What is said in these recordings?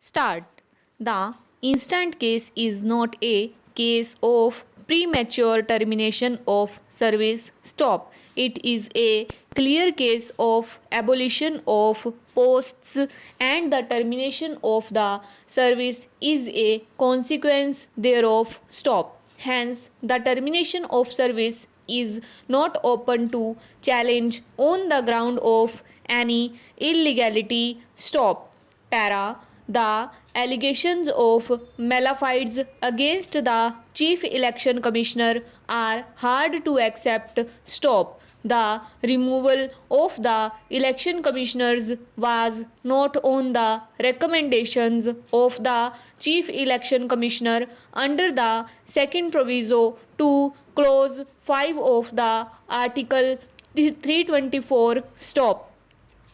Start. The instant case is not a case of premature termination of service stop. It is a clear case of abolition of posts, and the termination of the service is a consequence thereof stop. Hence, the termination of service is not open to challenge on the ground of any illegality stop. Para. The allegations of malafide against the Chief Election Commissioner are hard to accept. Stop. The removal of the election commissioners was not on the recommendations of the Chief Election Commissioner under the second proviso to clause 5 of the Article 324. Stop.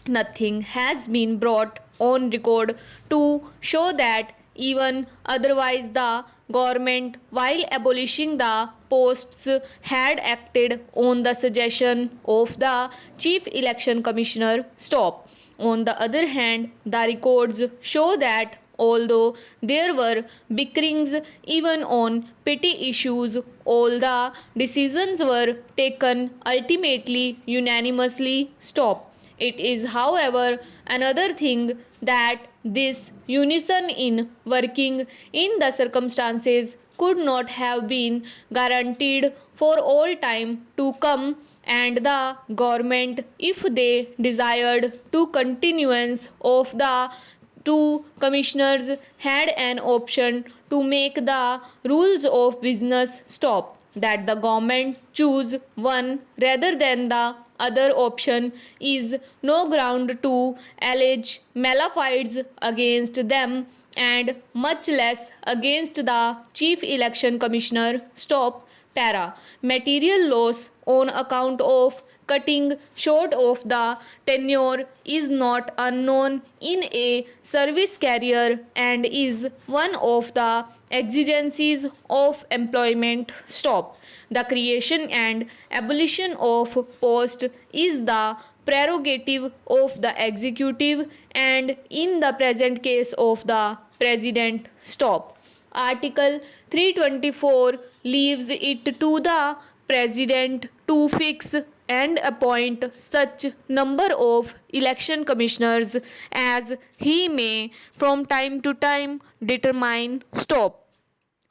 Nothing has been brought on record to show that even otherwise the government, while abolishing the posts, had acted on the suggestion of the Chief Election Commissioner. Stop. On the other hand, the records show that although there were bickerings even on petty issues, all the decisions were taken ultimately unanimously. Stop. It is, however, another thing that this unison in working in the circumstances could not have been guaranteed for all time to come, and the government, if they desired to continuance of the two commissioners, had an option to make the rules of business stop. That the government choose one rather than the other option is no ground to allege malefides against them, and much less against the Chief Election Commissioner. Stop. Para. Material loss on account of cutting short of the tenure is not unknown in a service career and is one of the exigencies of employment. Stop. The creation and abolition of post is the prerogative of the executive, and in the present case of the president. Stop. Article 324 leaves it to the president to fix and appoint such number of election commissioners as he may from time to time determine. Stop.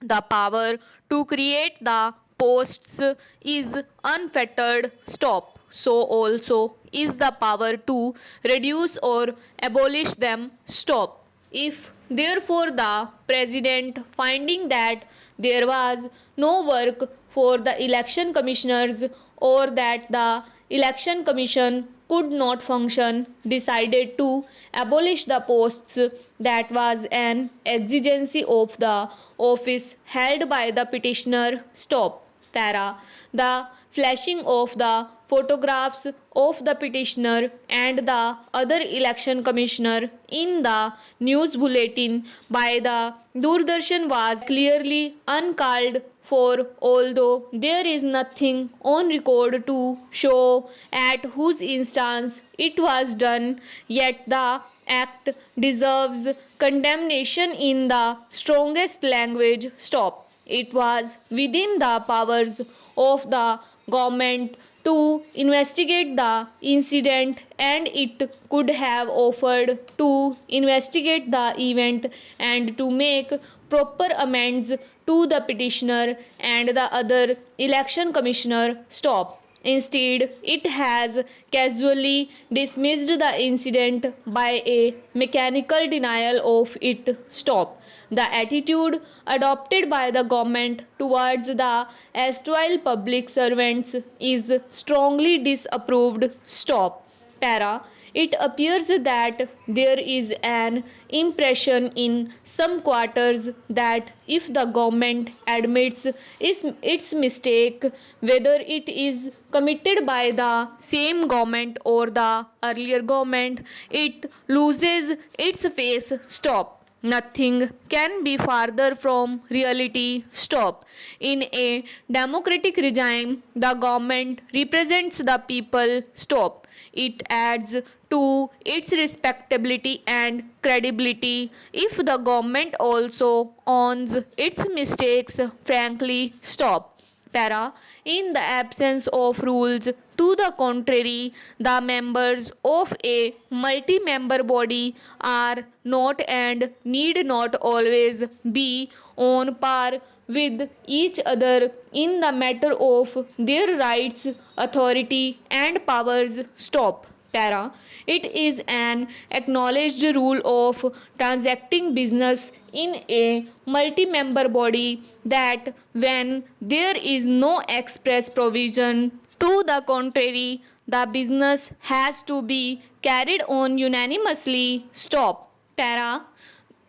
The power to create the posts is unfettered. Stop. So also is the power to reduce or abolish them. Stop. If therefore the president, finding that there was no work for the election commissioners, or that the election commission could not function, decided to abolish the posts, that was an exigency of the office held by the petitioner. Stop. Para. The flashing of the photographs of the petitioner and the other election commissioner in the news bulletin by the Doordarshan was clearly uncalled for, although there is nothing on record to show at whose instance it was done, yet the act deserves condemnation in the strongest language. Stop. It was within the powers of the government to investigate the incident, and it could have offered to investigate the event and to make proper amends to the petitioner and the other election commissioner. Stop. Instead, it has casually dismissed the incident by a mechanical denial of it. Stop. The attitude adopted by the government towards the erstwhile public servants is strongly disapproved. Stop. Para. It appears that there is an impression in some quarters that if the government admits its mistake, whether it is committed by the same government or the earlier government, it loses its face. Stop. Nothing can be farther from reality. Stop. In a democratic regime, the government represents the people. Stop. It adds to its respectability and credibility. If the government also owns its mistakes, frankly, stop. Para. In the absence of rules to the contrary, the members of a multi member body are not and need not always be on par with each other in the matter of their rights, authority, and powers. Stop. Para. It is an acknowledged rule of transacting business in a multi member body that when there is no express provision to the contrary, the business has to be carried on unanimously. Stop. Para.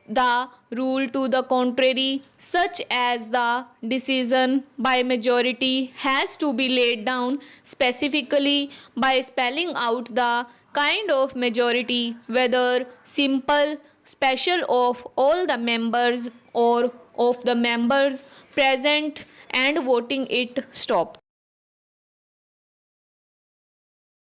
The rule to the contrary, such as the decision by majority, has to be laid down specifically by spelling out the kind of majority, whether simple, special of all the members or of the members present and voting it. Stop.